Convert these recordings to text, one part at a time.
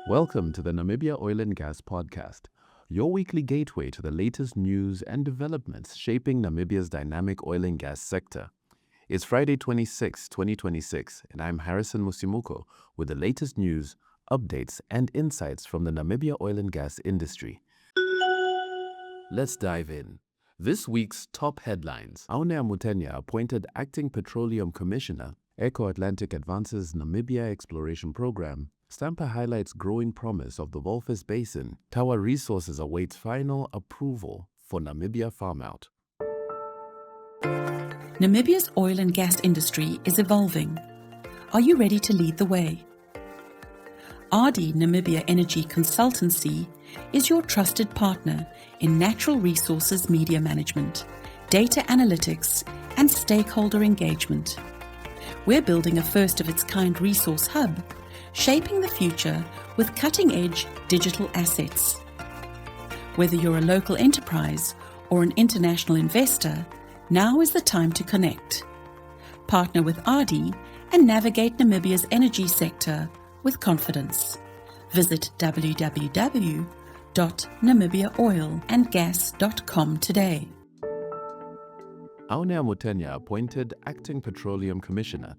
Welcome to the Namibia Oil and Gas podcast, your weekly gateway to the latest news and developments shaping Namibia's dynamic oil and gas sector. It's Friday 26, 2026, and I'm Harrison Musimuko with the latest news, updates, and insights from the Namibia oil and gas industry. Let's dive in. This week's top headlines. Aune Amutenya appointed Acting Petroleum Commissioner, Atlantic Advances Namibia Exploration Program. Stamper highlights growing promise of the Walvis Basin. Tower Resources awaits final approval for Namibia farm-out. Namibia's oil and gas industry is evolving. Are you ready to lead the way? RD Namibia Energy Consultancy is your trusted partner in natural resources media management, data analytics, and stakeholder engagement. We're building a first-of-its-kind resource hub, shaping the future with cutting-edge digital assets. Whether you're a local enterprise or an international investor, now is the time to connect. Partner with RD and navigate Namibia's energy sector with confidence. Visit www.namibiaoilandgas.com today. Aune Amutenya appointed Acting Petroleum Commissioner.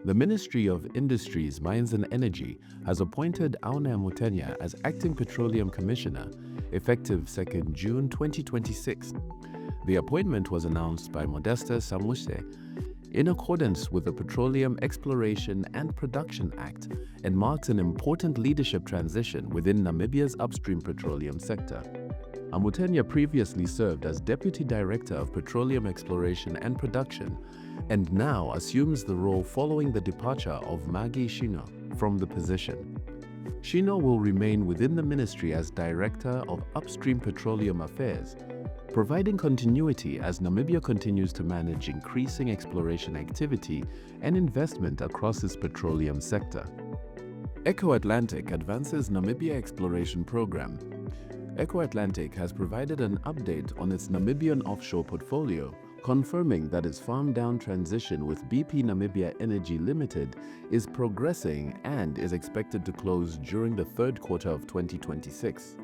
The Ministry of Industries, Mines and Energy has appointed Aune Amutenya as Acting Petroleum Commissioner, effective 2nd June 2026. The appointment was announced by Modesta Samuse in accordance with the Petroleum Exploration and Production Act and marks an important leadership transition within Namibia's upstream petroleum sector. Amutenya previously served as Deputy Director of Petroleum Exploration and Production and now assumes the role following the departure of Maggie Shino from the position. Shino will remain within the ministry as Director of Upstream Petroleum Affairs, providing continuity as Namibia continues to manage increasing exploration activity and investment across its petroleum sector. Atlantic Advances Namibia Exploration Program. Atlantic has provided an update on its Namibian offshore portfolio, confirming that its farm-down transition with BP Namibia Energy Limited is progressing and is expected to close during the third quarter of 2026.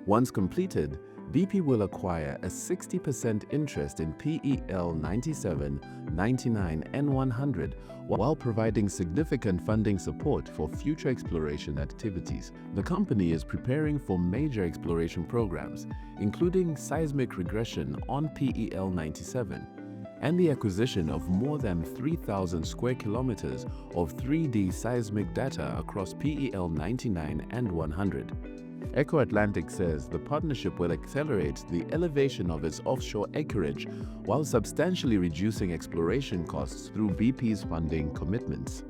Once completed, BP will acquire a 60% interest in PEL 97, 99 and 100 while providing significant funding support for future exploration activities. The company is preparing for major exploration programs, including seismic regression on PEL 97 and the acquisition of more than 3,000 square kilometers of 3D seismic data across PEL 99 and 100. Atlantic says the partnership will accelerate the elevation of its offshore acreage while substantially reducing exploration costs through BP's funding commitments.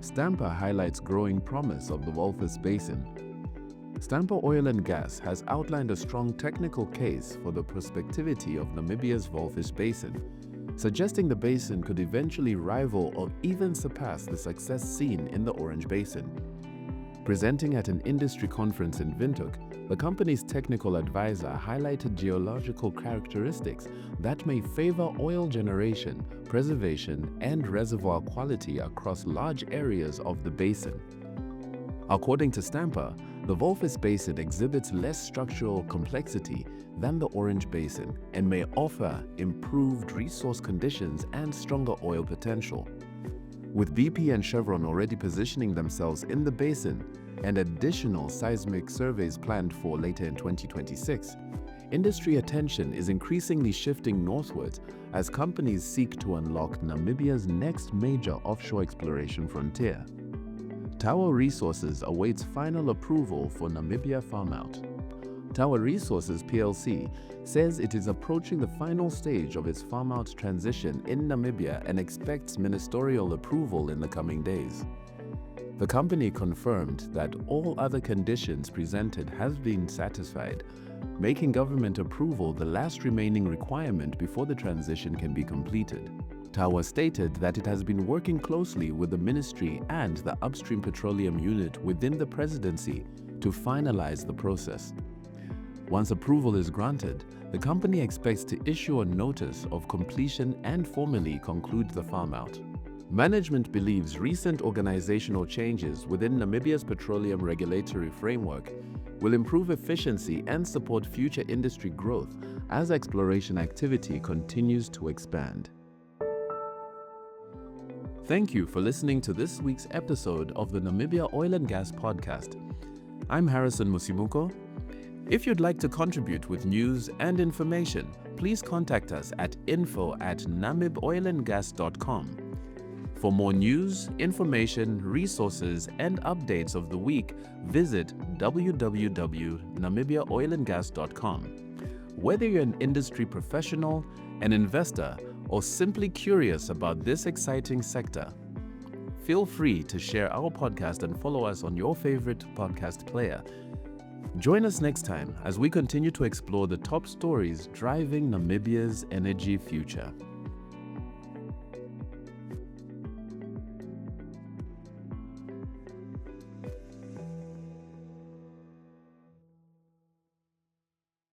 Stamper highlights growing promise of the Walvis Basin. Stamper Oil and Gas has outlined a strong technical case for the prospectivity of Namibia's Walvis Basin, suggesting the basin could eventually rival or even surpass the success seen in the Orange Basin. Presenting at an industry conference in Windhoek, the company's technical advisor highlighted geological characteristics that may favor oil generation, preservation, and reservoir quality across large areas of the basin. According to Stamper, the Walvis Basin exhibits less structural complexity than the Orange Basin and may offer improved resource conditions and stronger oil potential. With BP and Chevron already positioning themselves in the basin and additional seismic surveys planned for later in 2026, industry attention is increasingly shifting northwards as companies seek to unlock Namibia's next major offshore exploration frontier. Tower Resources awaits final approval for Namibia farm-out. Tower Resources plc says it is approaching the final stage of its farm-out transition in Namibia and expects ministerial approval in the coming days. The company confirmed that all other conditions presented have been satisfied, making government approval the last remaining requirement before the transition can be completed. Tower stated that it has been working closely with the ministry and the upstream petroleum unit within the presidency to finalize the process. Once approval is granted, the company expects to issue a notice of completion and formally conclude the farm-out. Management believes recent organizational changes within Namibia's petroleum regulatory framework will improve efficiency and support future industry growth as exploration activity continues to expand. Thank you for listening to this week's episode of the Namibia Oil and Gas podcast. I'm Harrison Musimuko. If you'd like to contribute with news and information, please contact us at info@namiboilandgas.com. For more news, information, resources, and updates of the week, visit www.namibiaoilandgas.com. Whether you're an industry professional, an investor, or simply curious about this exciting sector, feel free to share our podcast and follow us on your favorite podcast player. Join us next time as we continue to explore the top stories driving Namibia's energy future.